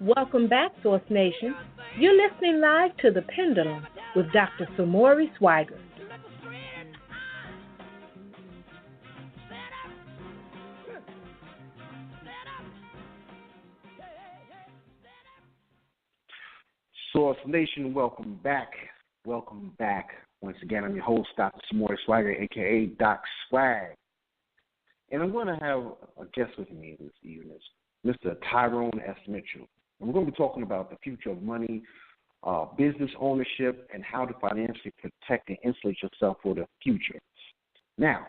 Welcome back, Source Nation. You're listening live to The Pendulum with Dr. Samori Swygert. Source Nation, welcome back. Welcome back. Once again, I'm your host, Dr. Samori Swygert, a.k.a. Doc Swag. And I'm going to have a guest with me this evening, Mr. Tyrone S. Mitchell. And we're going to be talking about the future of money, business ownership, and how to financially protect and insulate yourself for the future. Now,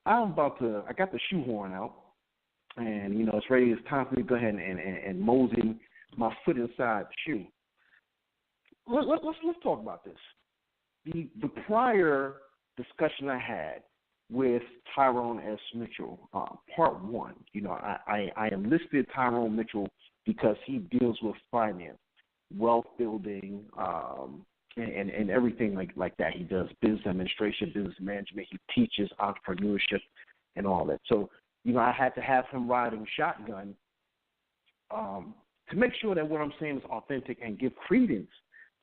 I got the shoehorn out, and, it's ready. It's time for me to go ahead and mosey my foot inside the shoe. Let's talk about this. The prior discussion I had with Tyrone S. Mitchell, part one, I enlisted Tyrone Mitchell because he deals with finance, wealth building, and everything like that. He does business administration, business management. He teaches entrepreneurship and all that. So, I had to have him riding shotgun to make sure that what I'm saying is authentic and give credence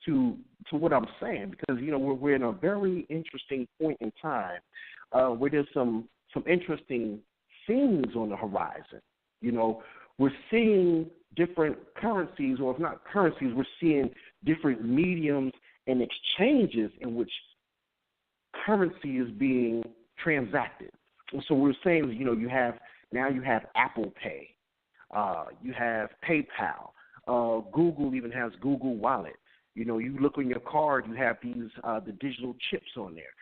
to what I'm saying, because we're in a very interesting point in time where there's some interesting things on the horizon. We're seeing different currencies, or if not currencies, we're seeing different mediums and exchanges in which currency is being transacted. And so we're saying, you have Apple Pay, you have PayPal, Google even has Google Wallet. You look on your card, you have these the digital chips on there.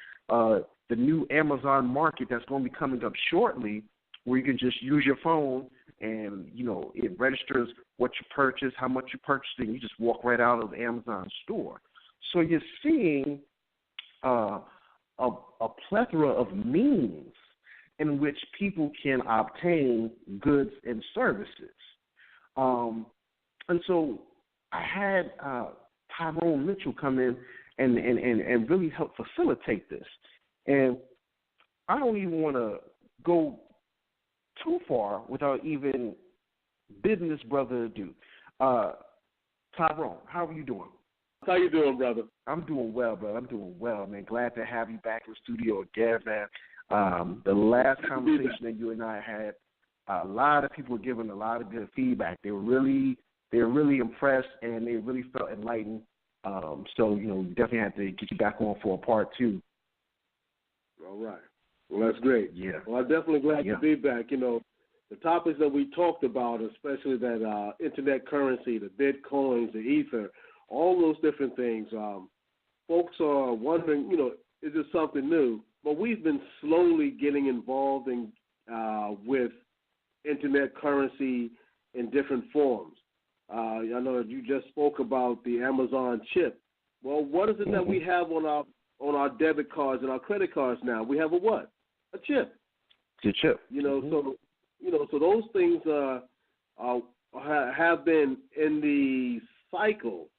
The new Amazon market that's going to be coming up shortly, where you can just use your phone and, it registers what you purchase, how much you purchased, and you just walk right out of the Amazon store. So you're seeing a plethora of means in which people can obtain goods and services. And so I had Tyrone Mitchell come in and really help facilitate this. And I don't even want to go too far without even bidding this brother adieu. Tyrone, how are you doing? How you doing, brother? I'm doing well, brother. I'm doing well, man. Glad to have you back in the studio again, man. The last conversation that you and I had, a lot of people were giving a lot of good feedback. They were really impressed, and they really felt enlightened. So, definitely have to get you back on for a part two. All right. Well, that's great. Yeah. Well, I'm definitely glad to be back. The topics that we talked about, especially that internet currency, the Bitcoins, the Ether, all those different things, folks are wondering, is this something new? But we've been slowly getting involved with internet currency in different forms. I know that you just spoke about the Amazon chip. Well, what is it that we have on our debit cards and our credit cards now? We have a what? A chip. It's a chip. So those things have been in the cycle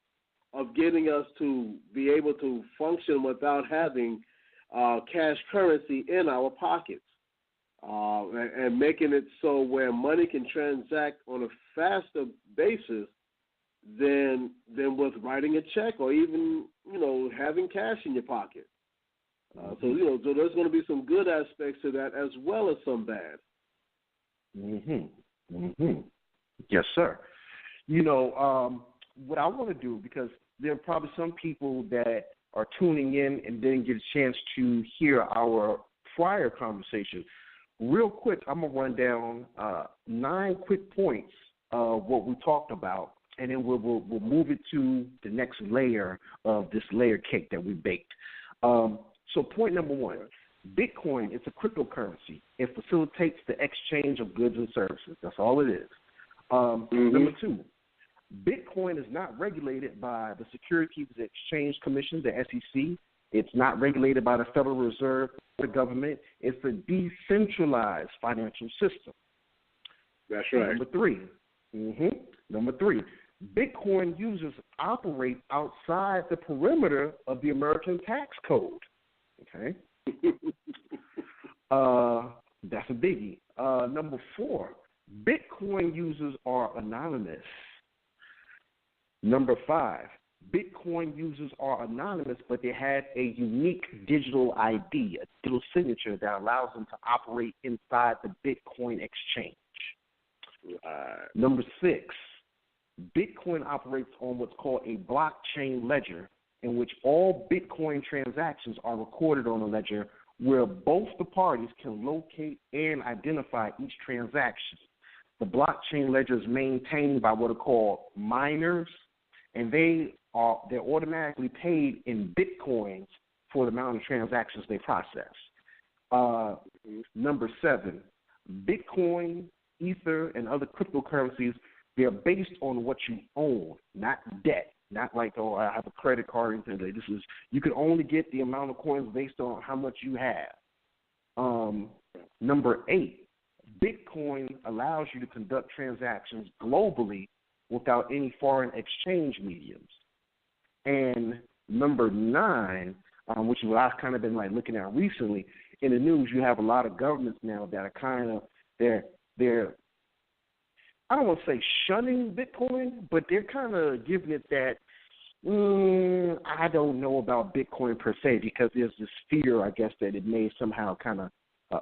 of getting us to be able to function without having cash currency in our pockets, and making it so where money can transact on a faster basis than with writing a check or even having cash in your pocket. So there's going to be some good aspects to that as well as some bad. Yes, sir. What I want to do, because there are probably some people that are tuning in and didn't get a chance to hear our prior conversation. Real quick, I'm going to run down 9 quick points of what we talked about, and then we'll move it to the next layer of this layer cake that we baked. So point number 1, Bitcoin is a cryptocurrency. It facilitates the exchange of goods and services. That's all it is. Number 2, Bitcoin is not regulated by the Securities and Exchange Commission, the SEC. It's not regulated by the Federal Reserve or the government. It's a decentralized financial system. That's right. Number 3, Bitcoin users operate outside the perimeter of the American tax code. Okay. That's a biggie. Number 4, Bitcoin users are anonymous. Number 5, Bitcoin users are anonymous, but they have a unique digital ID, a digital signature that allows them to operate inside the Bitcoin exchange. Number 6, Bitcoin operates on what's called a blockchain ledger, in which all Bitcoin transactions are recorded on a ledger where both the parties can locate and identify each transaction. The blockchain ledger is maintained by what are called miners, and they're automatically paid in Bitcoins for the amount of transactions they process. Number 7, Bitcoin, Ether, and other cryptocurrencies, they're based on what you own, not debt. Not like, oh, I have a credit card. You can only get the amount of coins based on how much you have. Number 8, Bitcoin allows you to conduct transactions globally without any foreign exchange mediums. And number 9, which is what I've kind of been like looking at recently in the news, you have a lot of governments now that are kind of they're I don't want to say shunning Bitcoin, but they're kind of giving it that, I don't know about Bitcoin per se, because there's this fear, I guess, that it may somehow kind of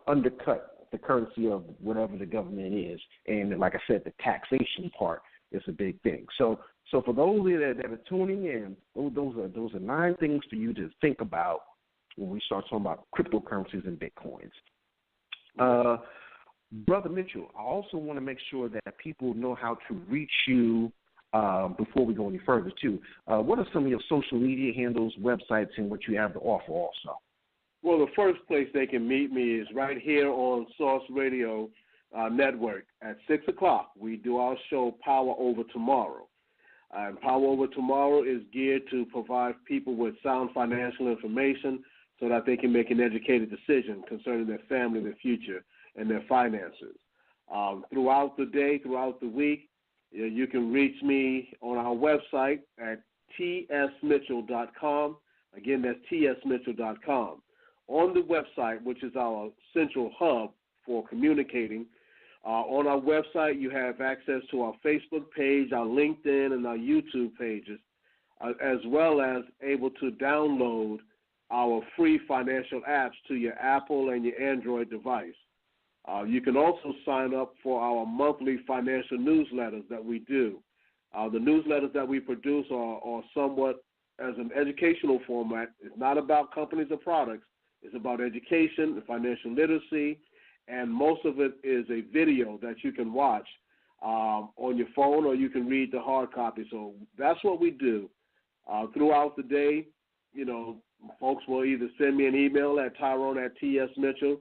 undercut the currency of whatever the government is. And like I said, the taxation part is a big thing. So for those that are tuning in, those are 9 things for you to think about when we start talking about cryptocurrencies and Bitcoins. Brother Mitchell, I also want to make sure that people know how to reach you before we go any further, too. What are some of your social media handles, websites, and what you have to offer also? Well, the first place they can meet me is right here on Source Radio Network at 6 o'clock. We do our show Power Over Tomorrow. And Power Over Tomorrow is geared to provide people with sound financial information so that they can make an educated decision concerning their family, their future, and their finances. Throughout the day, throughout the week, you can reach me on our website at tsmitchell.com. Again, that's tsmitchell.com. On the website, which is our central hub for communicating, on our website you have access to our Facebook page, our LinkedIn, and our YouTube pages, as well as able to download our free financial apps to your Apple and your Android device. You can also sign up for our monthly financial newsletters that we do. The newsletters that we produce are somewhat as an educational format. It's not about companies or products. It's about education, financial literacy, and most of it is a video that you can watch on your phone, or you can read the hard copy. So that's what we do. Throughout the day, folks will either send me an email at Tyrone at TSMITCHELL,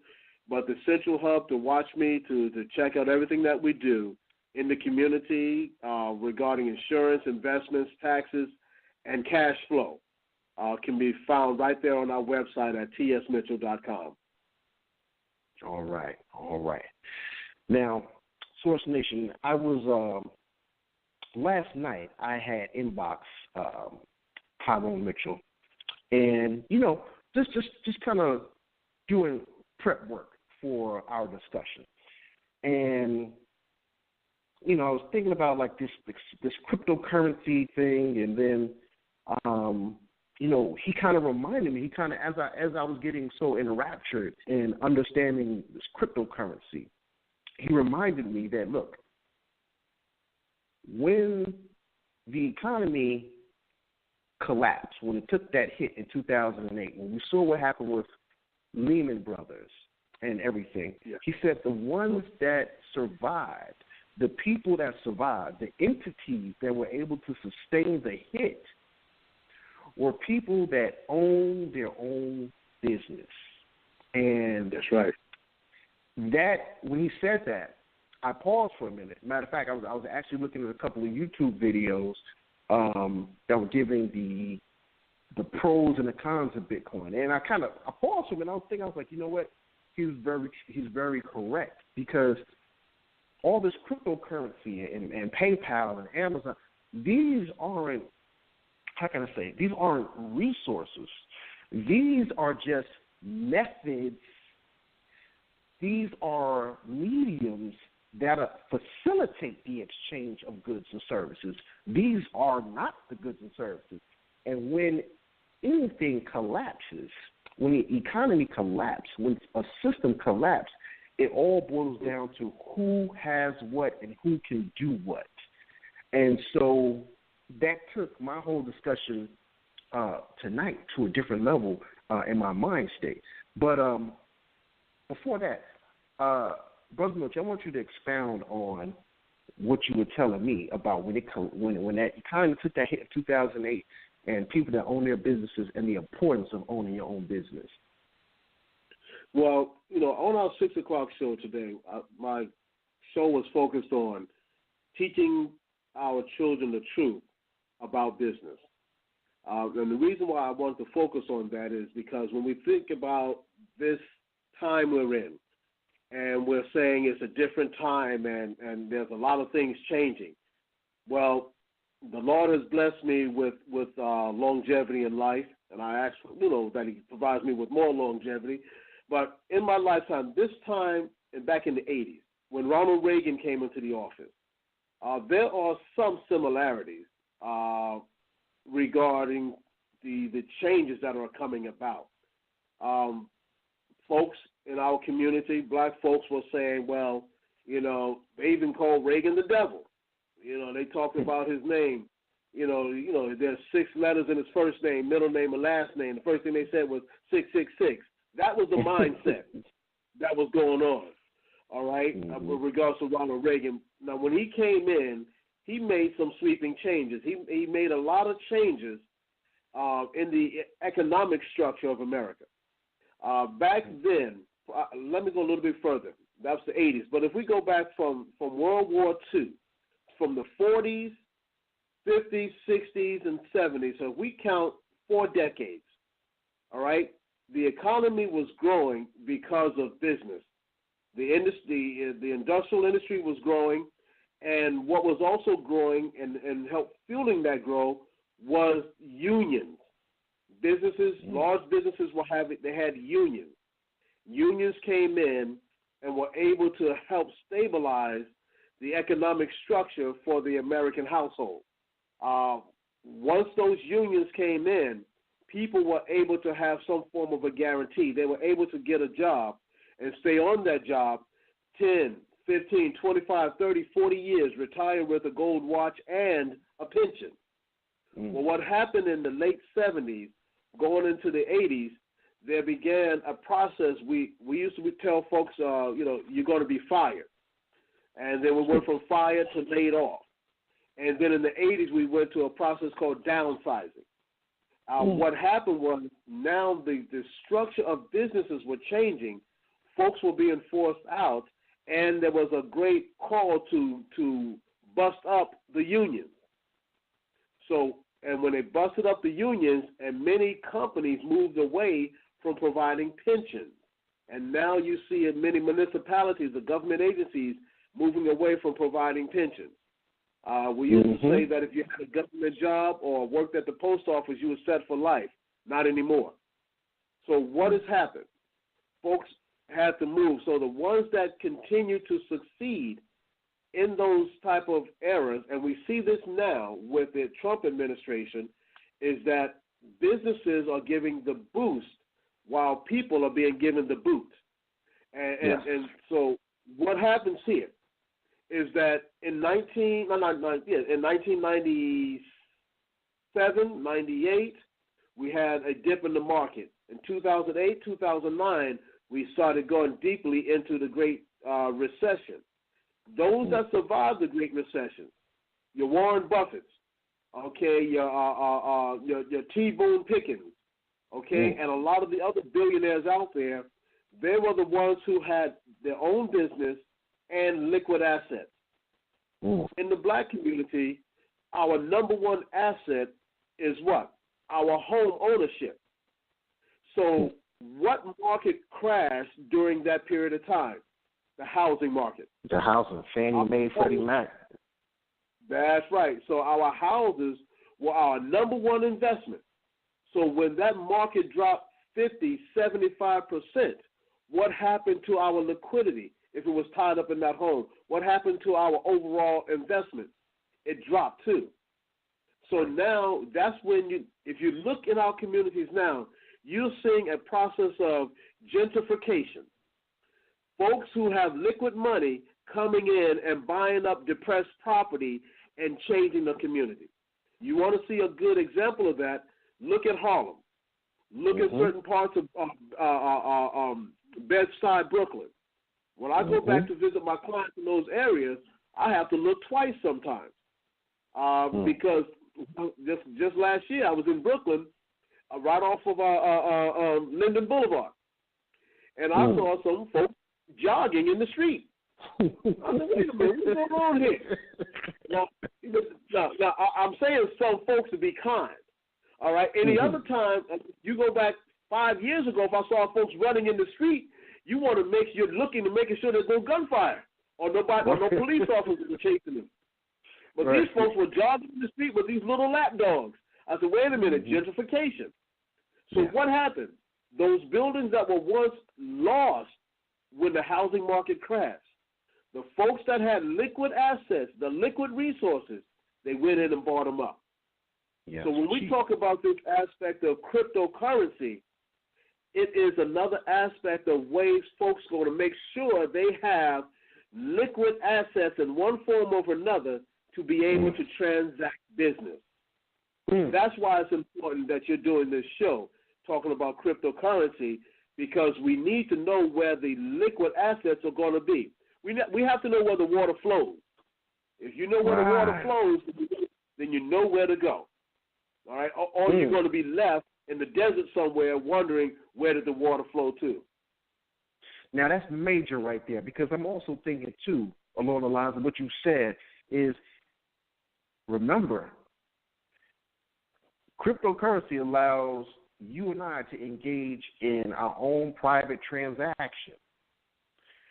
but the central hub to watch me, to check out everything that we do in the community regarding insurance, investments, taxes, and cash flow can be found right there on our website at tsmitchell.com. All right. Now, Source Nation, I was last night I had inbox Tyrone Mitchell, and just kind of doing prep work for our discussion, and I was thinking about like this cryptocurrency thing, and then he kind of reminded me. He kind of, as I was getting so enraptured in understanding this cryptocurrency, he reminded me that, look, when the economy collapsed, when it took that hit in 2008, when we saw what happened with Lehman Brothers and everything, he said the ones that survived, the people that survived, the entities that were able to sustain the hit, were people that own their own business. And that's right. That, when he said that, I paused for a minute. Matter of fact, I was actually looking at a couple of YouTube videos that were giving the pros and the cons of Bitcoin. And I paused for a minute. I was like, you know what? He's very correct, because all this cryptocurrency and PayPal and Amazon, these aren't, how can I say, these aren't resources. These are just methods. These are mediums that facilitate the exchange of goods and services. These are not the goods and services. And when anything collapses, when the economy collapses, when a system collapses, it all boils down to who has what and who can do what. And so that took my whole discussion tonight to a different level in my mind state. But before that, Brother Mitch, I want you to expound on what you were telling me about when that economy took that hit in 2008 and people that own their businesses and the importance of owning your own business. Well, on our 6 o'clock show today, my show was focused on teaching our children the truth about business. And the reason why I want to focus on that is because when we think about this time we're in, and we're saying it's a different time and there's a lot of things changing. Well, the Lord has blessed me with longevity in life, and I ask, that He provides me with more longevity. But in my lifetime, this time and back in the 80s, when Ronald Reagan came into the office, there are some similarities regarding the changes that are coming about. Folks in our community, black folks, were saying, well, they even called Reagan the devil. They talked about his name. There's 6 letters in his first name, middle name, and last name. The first thing they said was 666. That was the mindset that was going on, all right, with regards to Ronald Reagan. Now, when he came in, he made some sweeping changes. He made a lot of changes in the economic structure of America. Back then, let me go a little bit further. That's the 80s. But if we go back from World War II, from the 40s, 50s, 60s, and 70s, so if we count 4 decades, all right, the economy was growing because of business. The industrial industry was growing, and what was also growing and helped fueling that growth was unions. Businesses, large businesses they had unions. Unions came in and were able to help stabilize the economic structure for the American household. Once those unions came in, people were able to have some form of a guarantee. They were able to get a job and stay on that job 10, 15, 25, 30, 40 years, retire with a gold watch and a pension. Well, what happened in the late 70s, going into the 80s, there began a process. We used to tell folks, you're going to be fired. And then we went from fired to laid off. And then in the 80s, we went to a process called downsizing. What happened was now the structure of businesses were changing. Folks were being forced out, and there was a great call to bust up the unions. So, and when they busted up the unions, and many companies moved away from providing pensions. And now you see in many municipalities, the government agencies, moving away from providing pensions. We used to say that if you had a government job or worked at the post office, you were set for life. Not anymore. So what has happened? Folks had to move. So the ones that continue to succeed in those type of eras, and we see this now with the Trump administration, is that businesses are giving the boost while people are being given the boot. And so what happens here is that in 1997, 98, we had a dip in the market. In 2008, 2009, we started going deeply into the Great Recession. Those that survived the Great Recession, your Warren Buffetts, okay, your T. Boone Pickens, okay, and a lot of the other billionaires out there, they were the ones who had their own business and liquid assets. In the black community, our number one asset is what? Our home ownership. So what market crashed during that period of time? The housing market. The housing, Fannie Mae, Freddie Mac. That's right. So our houses were our number one investment. So when that market dropped 50, 75%, what happened to our liquidity? if it was tied up in that home? What happened to our overall investment? It dropped too. So now that's when if you look in our communities now, you're seeing a process of gentrification. Folks who have liquid money coming in and buying up depressed property and changing the community. You want to see a good example of that? Look at Harlem. Look at certain parts of Bed-Stuy, Brooklyn. When I go back to visit my clients in those areas, I have to look twice sometimes because just last year I was in Brooklyn, right off of Linden Boulevard, and I saw some folks jogging in the street. I said, wait a minute, what's going on here? Now, I'm saying some folks to be kind. All right. Any other time, you go back 5 years ago, if I saw folks running in the street, you're looking to making sure there's no gunfire or no police officers are chasing them. But these folks were jogging in the street with these little lap dogs. I said, wait a minute, gentrification. So what happened? Those buildings that were once lost when the housing market crashed, the folks that had liquid assets, the liquid resources, they went in and bought them up. Yes, so when we talk about this aspect of cryptocurrency, it is another aspect of ways folks are going to make sure they have liquid assets in one form or another to be able to transact business. That's why it's important that you're doing this show, talking about cryptocurrency, because we need to know where the liquid assets are going to be. We have to know where the water flows. If you know where the water flows, then you know where to go. All right, or you're going to be left in the desert somewhere wondering where did the water flow to. Now, that's major right there, because I'm also thinking, too, along the lines of what you said, is remember, cryptocurrency allows you and I to engage in our own private transaction.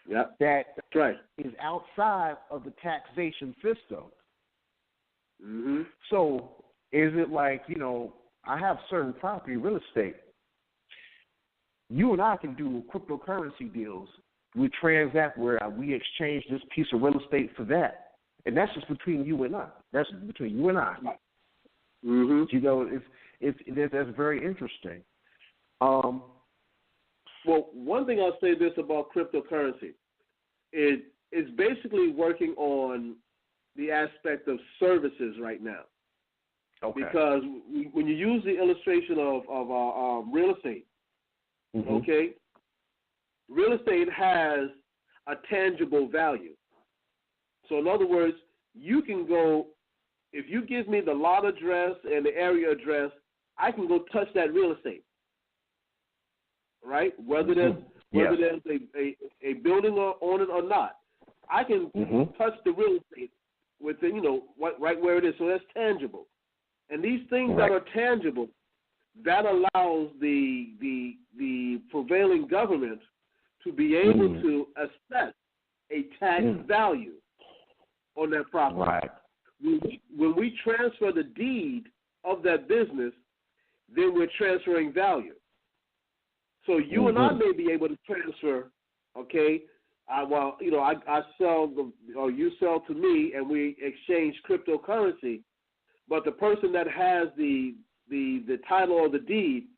Yep. That's right. Is outside of the taxation system. So is it like, I have certain property, real estate. You and I can do cryptocurrency deals. We transact where we exchange this piece of real estate for that. And that's just between you and I. That's between you and I. That's very interesting. Well, one thing I'll say this about cryptocurrency. It's basically working on the aspect of services right now. Okay. Because when you use the illustration of real estate, okay, real estate has a tangible value. So in other words, you can go, if you give me the lot address and the area address, I can go touch that real estate, right? Whether there's a building on it or not, I can touch the real estate within, right where it is. So that's tangible. And these things that are tangible, that allows the prevailing government to be able to assess a tax value on that property. Right. When we transfer the deed of that business, then we're transferring value. So you and I may be able to transfer, okay? I sell or you sell to me, and we exchange cryptocurrency. But the person that has the title or the deed,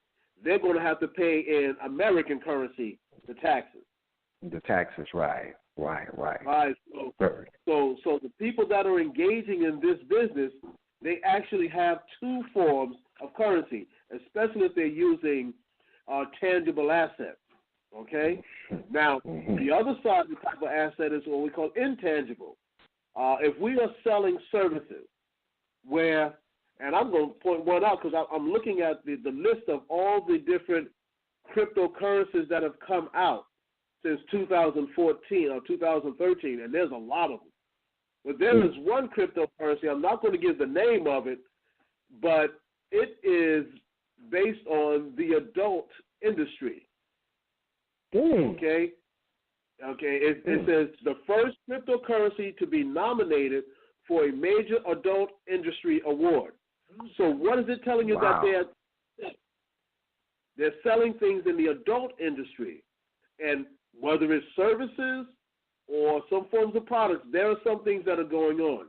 they're going to have to pay in American currency the taxes. The taxes, right. Right. So the people that are engaging in this business, they actually have two forms of currency, especially if they're using tangible assets. Okay? Now, the other side of the type of asset is what we call intangible. If we are selling services where, and I'm going to point one out because I'm looking at the list of all the different cryptocurrencies that have come out since 2014 or 2013, and there's a lot of them. But there is one cryptocurrency, I'm not going to give the name of it, but it is based on the adult industry. Okay? It says the first cryptocurrency to be nominated for a major adult industry award. So what is it telling you that they're selling things in the adult industry? And whether it's services or some forms of products, there are some things that are going on.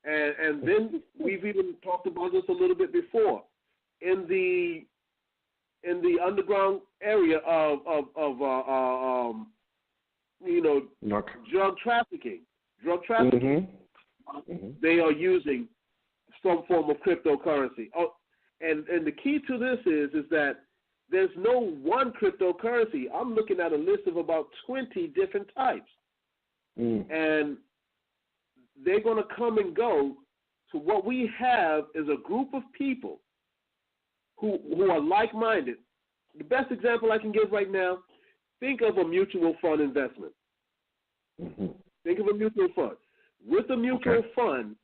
And then we've even talked about this a little bit before. In the underground area of drug trafficking, they are using some form of cryptocurrency. Oh, and the key to this is that there's no one cryptocurrency. I'm looking at a list of about 20 different types. And they're going to come and go. So what we have is a group of people who are like-minded. The best example I can give right now, think of a mutual fund investment. Think of a mutual fund. With a mutual fund,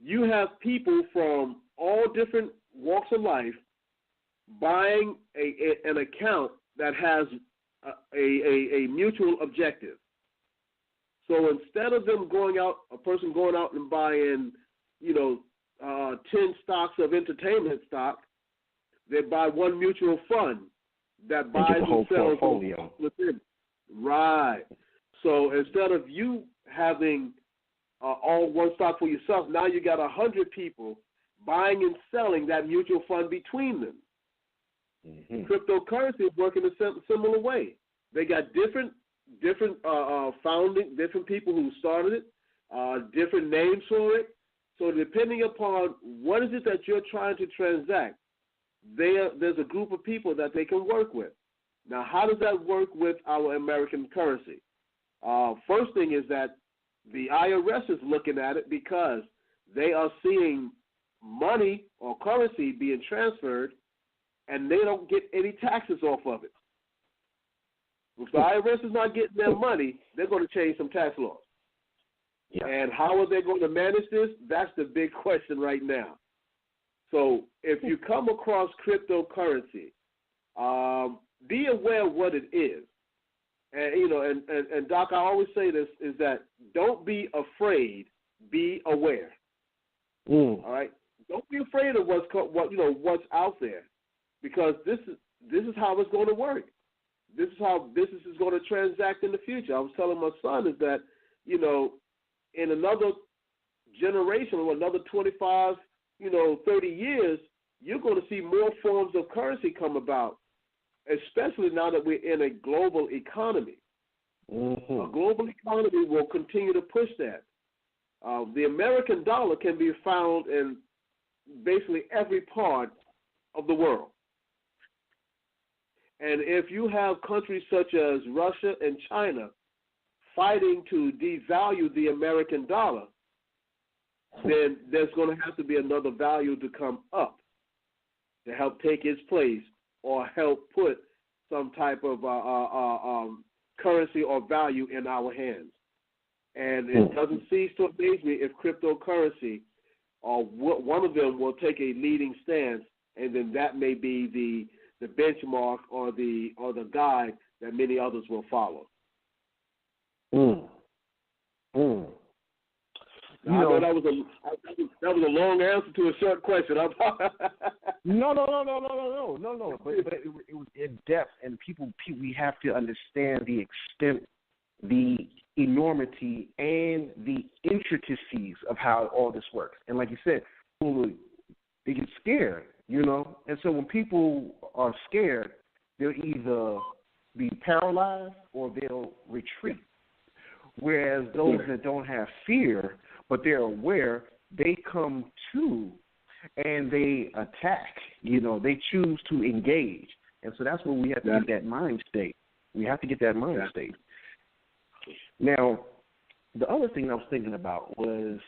you have people from all different walks of life buying an account that has a mutual objective. So instead of them a person going out and buying, 10 stocks of entertainment stock, they buy one mutual fund that buys the whole and sells portfolio within. Right. So instead of you having all one stock for yourself, now you got 100 people buying and selling that mutual fund between them. Cryptocurrency is working a similar way. They got different founding, different people who started it, different names for it. So depending upon what is it that you're trying to transact, there's a group of people that they can work with. Now, how does that work with our American currency? First thing is that the IRS is looking at it because they are seeing money or currency being transferred, and they don't get any taxes off of it. If the IRS is not getting their money, they're going to change some tax laws. Yeah. And how are they going to manage this? That's the big question right now. So if you come across cryptocurrency, be aware of what it is. And and Doc, I always say this, is that don't be afraid, be aware. All right? Don't be afraid of what's out there, because this is how it's going to work. This is how business is going to transact in the future. I was telling my son is that, in another generation or another 25, 30 years, you're going to see more forms of currency come about, especially now that we're in a global economy. A global economy will continue to push that. The American dollar can be found in basically every part of the world. And if you have countries such as Russia and China fighting to devalue the American dollar, then there's going to have to be another value to come up to help take its place or help put some type of currency or value in our hands. And it doesn't cease to amaze me if cryptocurrency or one of them will take a leading stance, and then that may be the benchmark or the guide that many others will follow. I know that was a long answer to a short question. No. But it was in depth, and people, we have to understand the extent, the enormity, and the intricacies of how all this works. And like you said, they get scared, And so when people are scared, they'll either be paralyzed or they'll retreat. Whereas those that don't have fear, but they're aware, they come to and they attack. They choose to engage. And so that's where we have to get that mind state. We have to get that mind state. Now, the other thing I was thinking about was,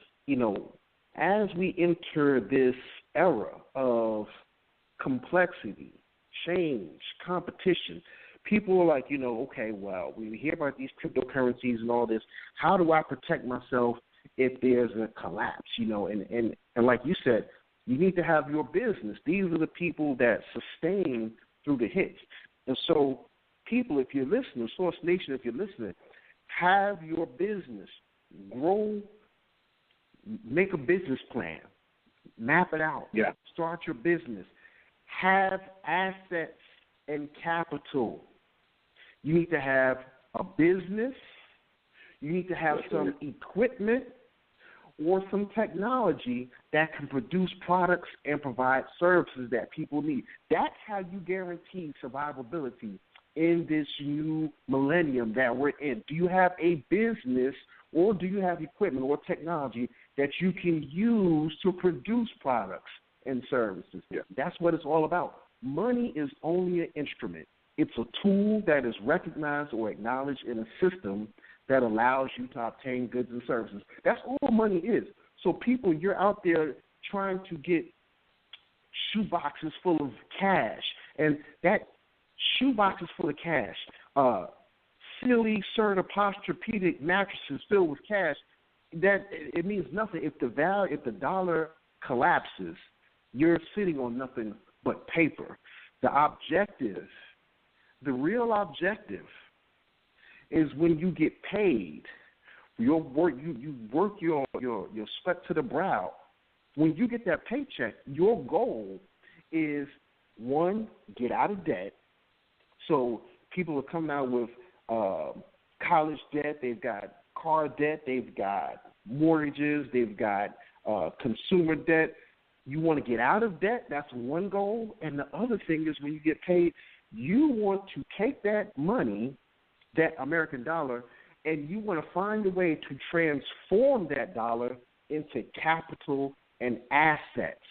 as we enter this era of complexity, change, competition, people are like, okay, well, we hear about these cryptocurrencies and all this. How do I protect myself if there's a collapse? And like you said, you need to have your business. These are the people that sustain through the hits. And so, people, if you're listening, Source Nation, if you're listening, have your business grow, make a business plan, map it out, start your business, have assets and capital. You need to have a business. You need to have some equipment or some technology that can produce products and provide services that people need. That's how you guarantee survivability in this new millennium that we're in. Do you have a business or do you have equipment or technology that you can use to produce products and services? Yeah. That's what it's all about. Money is only an instrument. It's a tool that is recognized or acknowledged in a system that allows you to obtain goods and services. That's all money is. So people, you're out there trying to get shoeboxes full of cash, and that shoeboxes full of cash, silly Posturepedic mattresses filled with cash, that it means nothing. If the dollar collapses, you're sitting on nothing but paper. The real objective is when you get paid, your work, you work your sweat to the brow. When you get that paycheck, your goal is, one, get out of debt. So people are coming out with college debt, they've got car debt, they've got mortgages, they've got consumer debt. You want to get out of debt, that's one goal. And the other thing is when you get paid, you want to take that money, that American dollar, and you want to find a way to transform that dollar into capital and assets.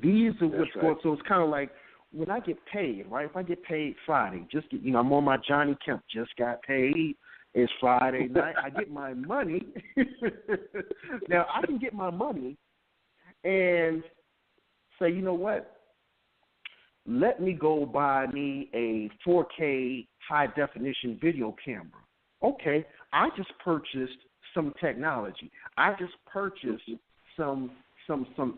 These are what's going. So it's kind of like when I get paid, right? If I get paid Friday, I'm on my Johnny Kemp, just got paid. It's Friday night. I get my money. Now I can get my money and say, you know what? Let me go buy me a 4K high-definition video camera. Okay, I just purchased some technology. I just purchased some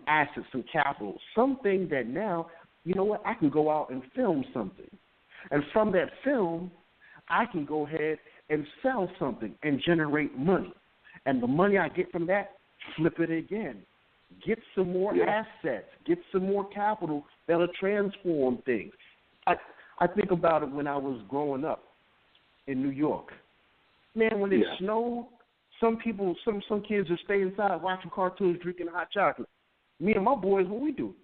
assets, some capital, something that now, you know what, I can go out and film something. And from that film, I can go ahead and sell something and generate money. And the money I get from that, flip it again. Get some more assets, get some more capital that'll transform things. I think about it when I was growing up in New York. Man, when it snowed, some kids would stay inside watching cartoons, drinking hot chocolate. Me and my boys, what we do?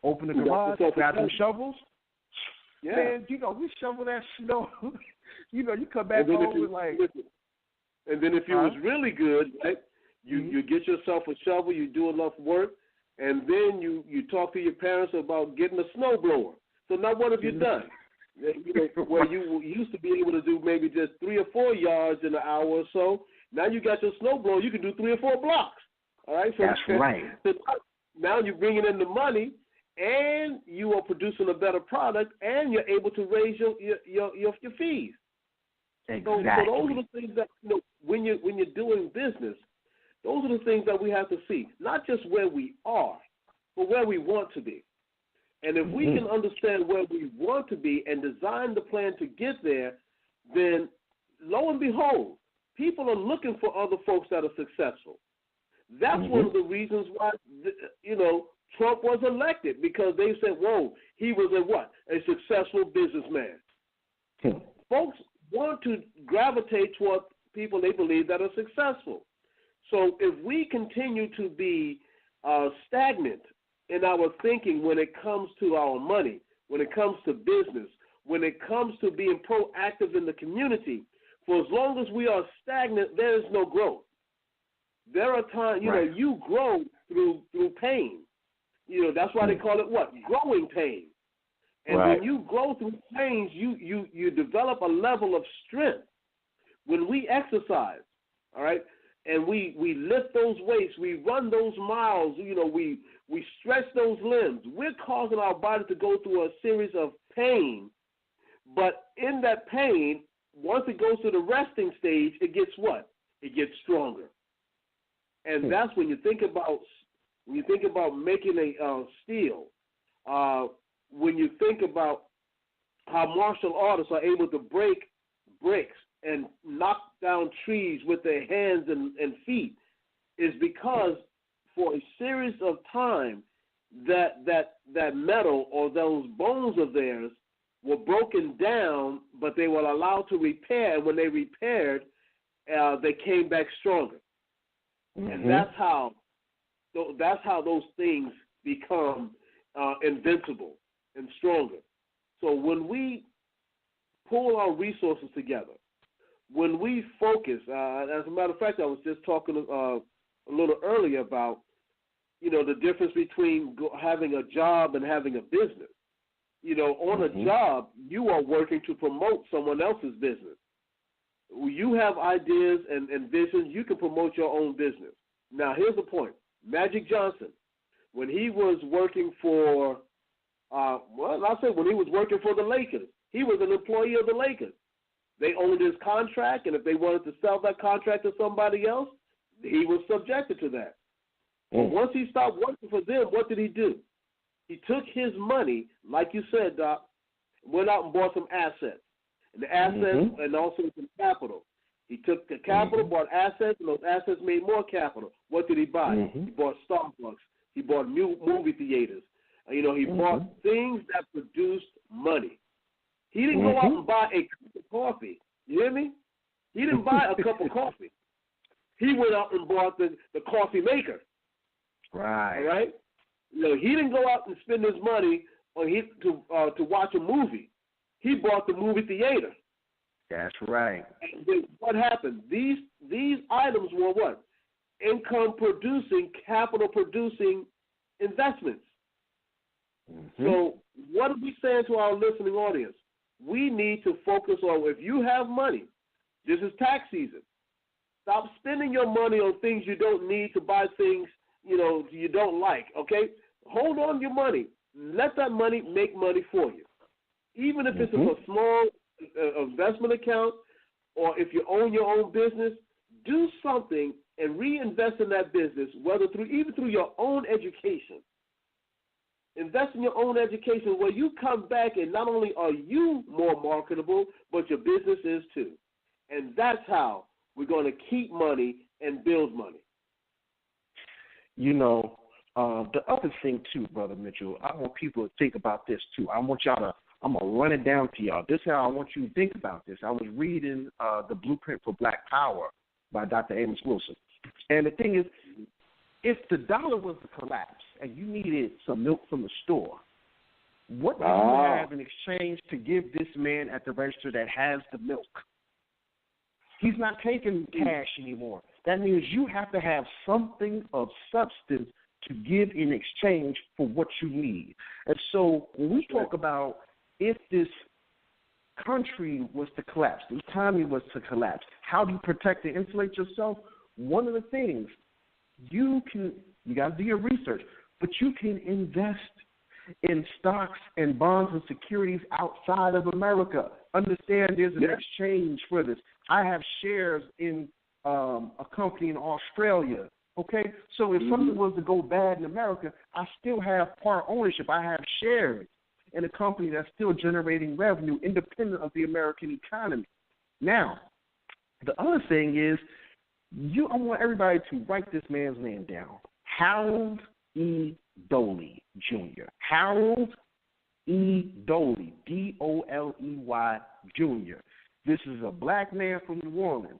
Open the garage, grab some shovels. Yeah. Man, we shovel that snow. You come back home with like... And then if you was really good, right? You get yourself a shovel, you do enough work, and then you talk to your parents about getting a snowblower. So now what have you done? Where you used to be able to do maybe just 3 or 4 yards in an hour or so, now you got your snowblower, you can do 3 or 4 blocks. All right? So that's right. So now you're bringing in the money, and you are producing a better product, and you're able to raise your fees. Exactly. So those are the things that, when you're doing business, those are the things that we have to see, not just where we are, but where we want to be. And if we can understand where we want to be and design the plan to get there, then lo and behold, people are looking for other folks that are successful. That's one of the reasons why, Trump was elected, because they said, whoa, he was a successful businessman. Folks want to gravitate toward people they believe that are successful. So if we continue to be stagnant in our thinking when it comes to our money, when it comes to business, when it comes to being proactive in the community, for as long as we are stagnant, there is no growth. There are times, you grow through pain. That's why they call it growing pain. And when you grow through pains, you develop a level of strength. When we exercise, all right, and we lift those weights, we run those miles, we stretch those limbs, we're causing our body to go through a series of pain. But in that pain, once it goes to the resting stage, it gets what? It gets stronger. And that's when you think about making a steel, when you think about how martial artists are able to break bricks and knock down trees with their hands and feet, is because for a series of time that metal or those bones of theirs were broken down, but they were allowed to repair. And when they repaired, they came back stronger. And that's how those things become invincible and stronger. So when we pull our resources together, when we focus, as a matter of fact, I was just talking a little earlier about, the difference between having a job and having a business. On a job, you are working to promote someone else's business. You have ideas and visions, you can promote your own business. Now, here's the point. Magic Johnson, when he was working for, when he was working for the Lakers, he was an employee of the Lakers. They owned his contract, and if they wanted to sell that contract to somebody else, he was subjected to that. But once he stopped working for them, what did he do? He took his money, like you said, Doc, went out and bought some assets. And the assets and also some capital. He took the capital, bought assets, and those assets made more capital. What did he buy? He bought Starbucks. He bought movie theaters. He bought things that produced money. He didn't go out and buy a cup of coffee. You hear me? He didn't buy a cup of coffee. He went out and bought the coffee maker. Right. All right? He didn't go out and spend his money to watch a movie. He bought the movie theater. That's right. And then what happened? These items were what? Income producing, capital producing investments. So what are we saying to our listening audience? We need to focus on, if you have money, this is tax season. Stop spending your money on things you don't need to buy things, you don't like, okay? Hold on to your money. Let that money make money for you. Even if it's a small investment account, or if you own your own business, do something and reinvest in that business, even through your own education. Invest in your own education where you come back and not only are you more marketable, but your business is too. And that's how we're going to keep money and build money. The other thing too, Brother Mitchell, I want people to think about this too. I'm going to run it down to y'all. This is how I want you to think about this. I was reading The Blueprint for Black Power by Dr. Amos Wilson. And the thing is, if the dollar was to collapse and you needed some milk from the store, what do you have in exchange to give this man at the register that has the milk? He's not taking cash anymore. That means you have to have something of substance to give in exchange for what you need. And so when we talk about if this country was to collapse, the economy was to collapse, how do you protect and insulate yourself? One of the things, you got to do your research, but you can invest in stocks and bonds and securities outside of America. Understand there's an exchange for this. I have shares in a company in Australia. Okay, so if something was to go bad in America, I still have part ownership. I have shares in a company that's still generating revenue independent of the American economy. Now, the other thing is, I want everybody to write this man's name down. Harold E. Doley, Jr. Harold E. Doley, D-O-L-E-Y, Jr. This is a black man from New Orleans.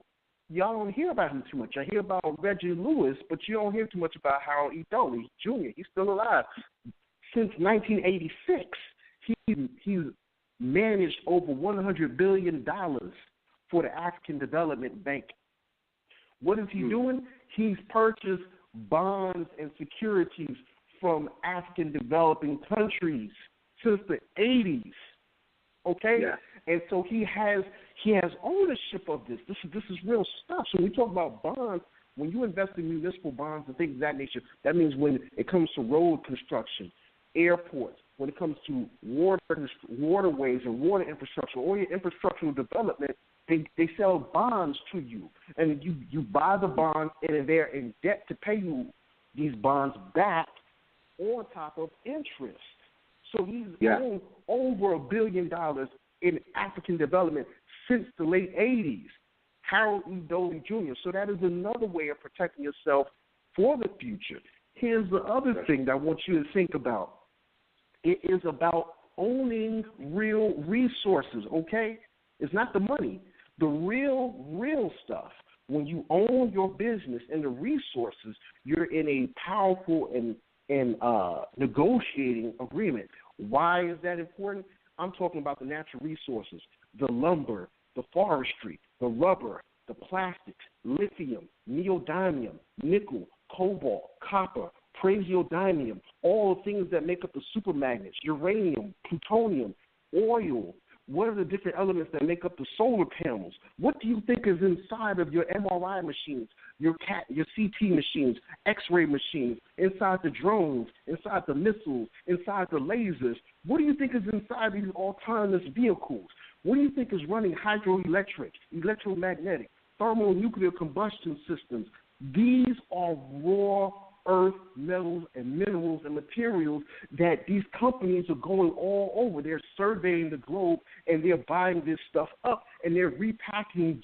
Y'all don't hear about him too much. I hear about Reggie Lewis, but you don't hear too much about Harold E. Doley, Jr. He's still alive. Since 1986, he's managed over $100 billion for the African Development Bank. What is he doing? He's purchased bonds and securities from African developing countries since the 80s. Okay? Yeah. And so he has ownership of this. This is real stuff. So when we talk about bonds, when you invest in municipal bonds and things of that nature, that means when it comes to road construction, airports, when it comes to waterways and water infrastructure, or your infrastructural development, they sell bonds to you. And you buy the bonds, and they're in debt to pay you these bonds back on top of interest. So he's owned over $1 billion in African development since the late 80s. Harold E. Doley Jr. So that is another way of protecting yourself for the future. Here's the other thing that I want you to think about. It is about owning real resources, okay? It's not the money. The real stuff. When you own your business and the resources, you're in a powerful and negotiating agreement. Why is that important? I'm talking about the natural resources, the lumber, the forestry, the rubber, the plastics, lithium, neodymium, nickel, cobalt, copper, praseodymium, all the things that make up the supermagnets, uranium, plutonium, oil. What are the different elements that make up the solar panels? What do you think is inside of your MRI machines, your CT machines, X-ray machines, inside the drones, inside the missiles, inside the lasers? What do you think is inside these autonomous vehicles? What do you think is running hydroelectric, electromagnetic, thermonuclear combustion systems? These are raw earth, metals, and minerals and materials that these companies are going all over. They're surveying the globe, and they're buying this stuff up, and they're repackaging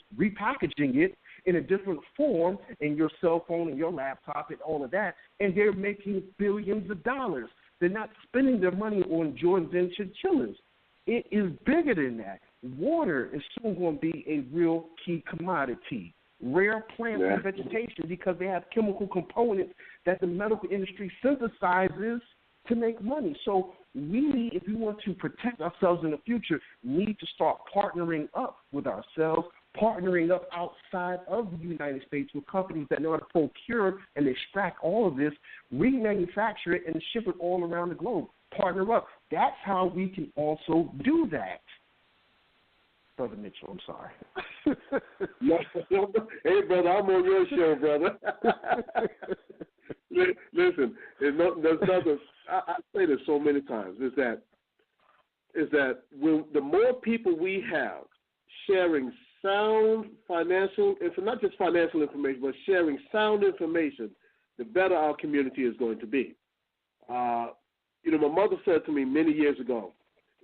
it in a different form in your cell phone and your laptop and all of that, and they're making billions of dollars. They're not spending their money on Jordans and chinchillas. It is bigger than that. Water is soon going to be a real key commodity. Rare plants and vegetation, because they have chemical components that the medical industry synthesizes to make money. So we, if we want to protect ourselves in the future, need to start partnering up with ourselves, partnering up outside of the United States with companies that know how to procure and extract all of this, remanufacture it, and ship it all around the globe. Partner up. That's how we can also do that. Brother Mitchell, I'm sorry. Hey, brother, I'm on your show, brother. Listen, there's nothing. I say this so many times. Is that when the more people we have sharing sound financial, not just financial information, but sharing sound information, the better our community is going to be. My mother said to me many years ago,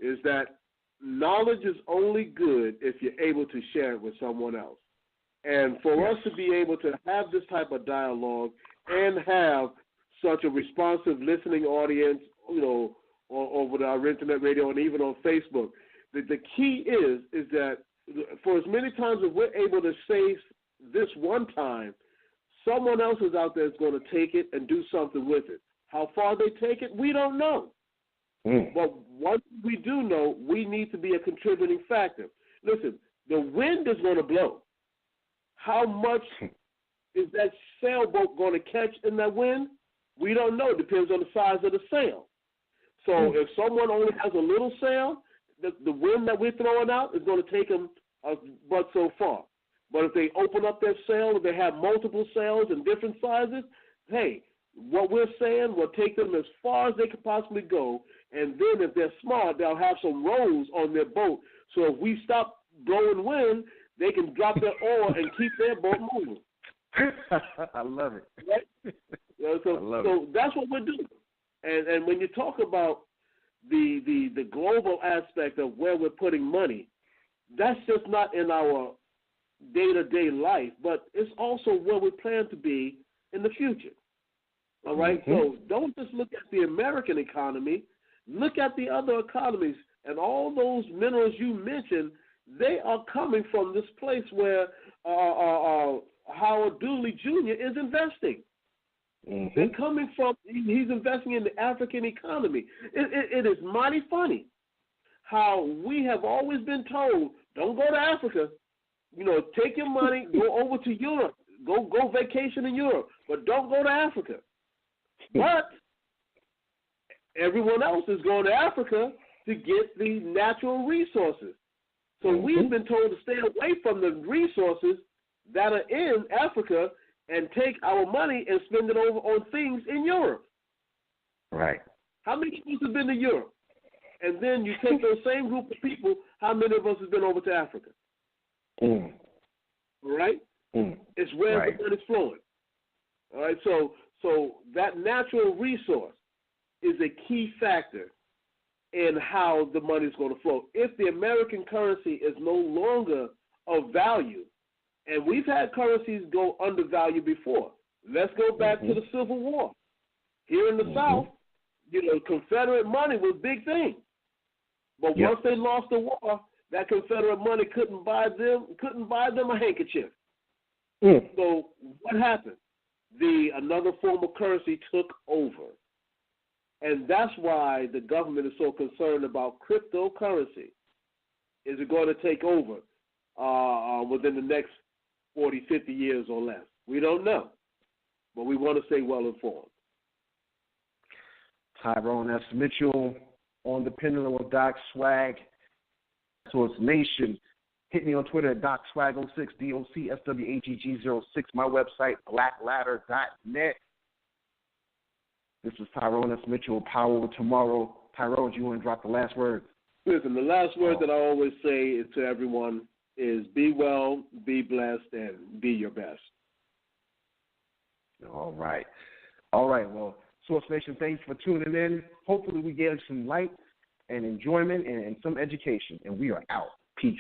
is that knowledge is only good if you're able to share it with someone else. And for us to be able to have this type of dialogue and have such a responsive listening audience, over our internet radio and even on Facebook, the key is that for as many times as we're able to say this one time, someone else is out there that's going to take it and do something with it. How far they take it, we don't know. But once we do know, we need to be a contributing factor. Listen, the wind is going to blow. How much is that sailboat going to catch in that wind? We don't know. It depends on the size of the sail. So if someone only has a little sail, the wind that we're throwing out is going to take them but so far. But if they open up their sail, if they have multiple sails in different sizes, hey, what we're saying will take them as far as they could possibly go. And then if they're smart, they'll have some rows on their boat. So if we stop blowing wind, they can drop their oar and keep their boat moving. I love it. Right? So that's what we're doing. And when you talk about the global aspect of where we're putting money, that's just not in our day-to-day life, but it's also where we plan to be in the future. All right? So don't just look at the American economy. Look at the other economies, and all those minerals you mentioned, they are coming from this place where Howard Dooley Jr. is investing. They're coming from, he's investing in the African economy. It is mighty funny how we have always been told, don't go to Africa. Take your money, go over to Europe, go vacation in Europe, but don't go to Africa. But everyone else is going to Africa to get the natural resources. So we've been told to stay away from the resources that are in Africa and take our money and spend it over on things in Europe. Right. How many of us have been to Europe? And then you take those same group of people, how many of us have been over to Africa? Right? It's where the money's flowing. All right, so that natural resource is a key factor in how the money is going to flow. If the American currency is no longer of value, and we've had currencies go undervalued before. Let's go back to the Civil War. Here in the South, Confederate money was a big thing. But once they lost the war, that Confederate money couldn't buy them a handkerchief. So what happened? Another form of currency took over. And that's why the government is so concerned about cryptocurrency. Is it going to take over within the next 40, 50 years or less? We don't know. But we want to stay well informed. Tyrone S. Mitchell on the Pendulum with Doc Swag. Source Nation. Hit me on Twitter at DocSwag06, DOCSWAGG06. My website, blackladder.net. This is Tyrone S. Mitchell, Power Over Tomorrow. Tyrone, do you want to drop the last word? Listen, the last word that I always say to everyone is be well, be blessed, and be your best. All right. Well, Source Nation, thanks for tuning in. Hopefully we gave some light and enjoyment and some education, and we are out. Peace.